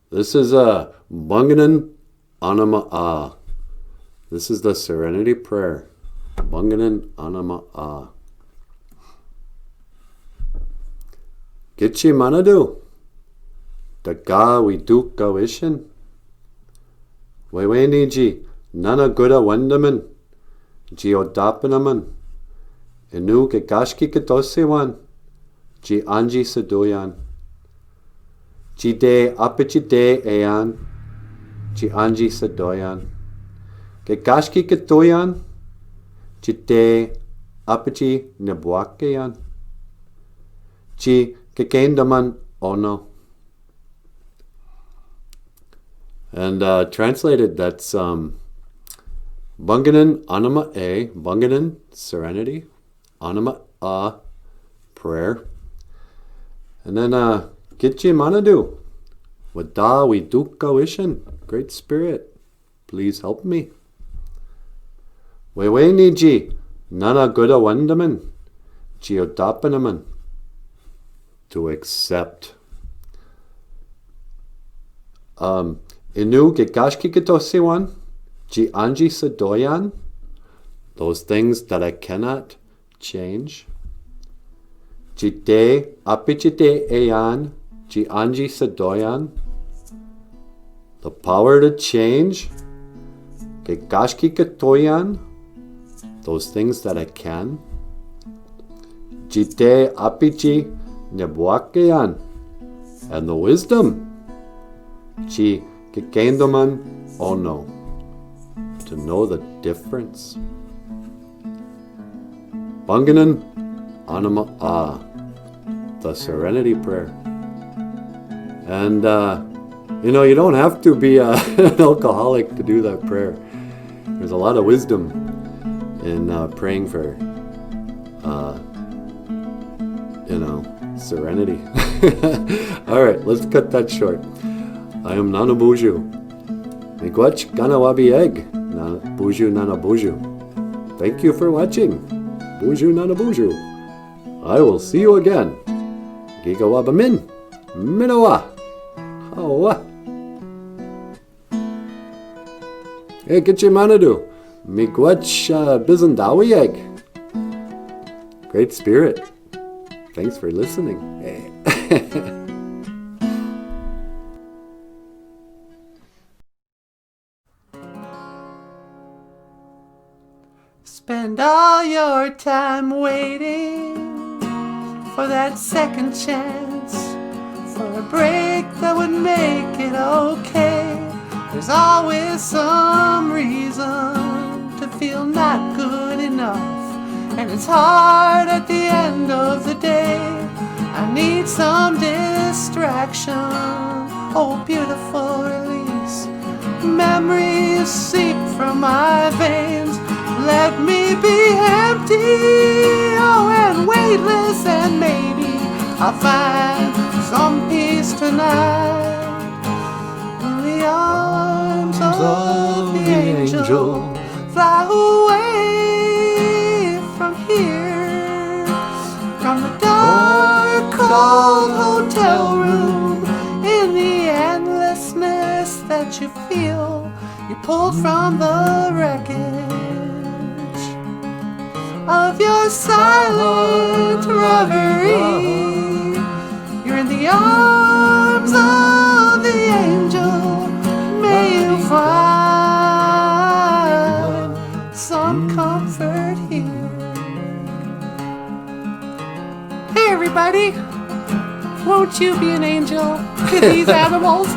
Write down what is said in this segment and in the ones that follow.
This is a Bunganan Anama. This is the Serenity Prayer. Bunganan Anama. Gichi-manidoo. Daga wiidookawishin. Weweni ge-naanaagadawendamaan. Odaapinamaan. Iniw ge-gashkitoosiwaan. aanjisidooyaan. de-apiichide'eyaan. aanjisidooyaan. Ge-gashkitooswaan. de-apiichi-nibwaakaayaan. gikendamaan ono. And translated, that's Bunganan Anama A, Bunganan Serenity, Anama A, prayer. And then Gichi-manidoo, wiidookawishin, Great Spirit, please help me. Weweni naanaagadawendamaan, odaapinamaan, to accept. Iniw ge-gashkitoosiwaan, aanjisidooyaan, those things that I cannot change. de-apiichide'eyaan, aanjisidooyaan, the power to change. Ge-gashkitooyaan, those things that I can. de-apiichi-nibwaakaayaan, and the wisdom. gikendamaan ono, to know the difference. Bunganan Anama A, the Serenity Prayer. And you don't have to be an alcoholic to do that prayer. There's a lot of wisdom in praying for serenity. All right, let's cut that short. I am Nana BOOZHOO. Miigwech ganawabi egg. BOOZHOO Nana BOOZHOO. Thank you for watching. BOOZHOO Nana BOOZHOO. I will see you again. Gigawabamin. Minawa. Hawa. Hey, Gichi-manidoo. Miigwech bizandawi egg. Great Spirit. Thanks for listening. Hey. Spend all your time waiting for that second chance, for a break that would make it okay. There's always some reason to feel not good enough, and it's hard at the end of the day. I need some distraction, oh beautiful release. Memories seep from my veins. Let me be empty, oh, and weightless, and maybe I'll find some peace tonight. In the arms of the angel, fly away from here, from the dark, cold hotel room, in the endlessness that you feel. You pulled from the wreckage of your silent reverie. You're in the arms of the angel. May you find some comfort here. Hey everybody, won't you be an angel to these animals?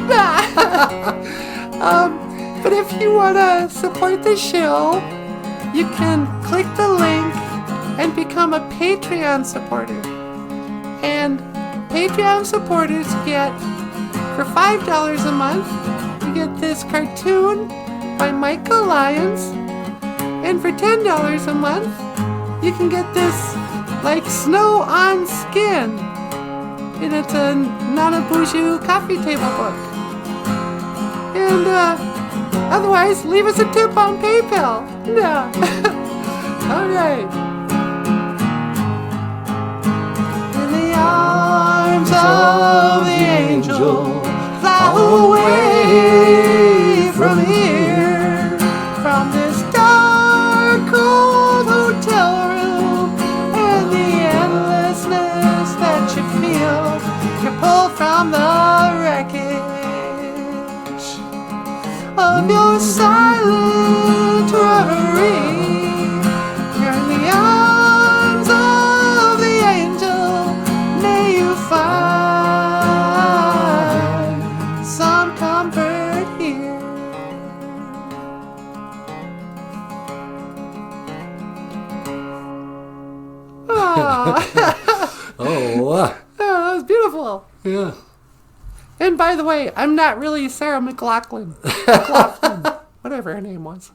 But if you want to support the show, you can click the link and become a Patreon supporter. And Patreon supporters get, for $5 a month, you get this cartoon by Michael Lyons. And for $10 a month, you can get this, like, snow on skin. And it's a Nana BOOZHOO coffee table book. And, otherwise, leave us a tip on PayPal. Yeah. All right. In the arms of the angel, fly away can pull from the wreckage of your silent reverie. You're in the arms of the angel. May you find some comfort here. Oh, That was beautiful. yeah. And by the way, I'm not really Sarah McLachlan. McLaughlin. Whatever her name was.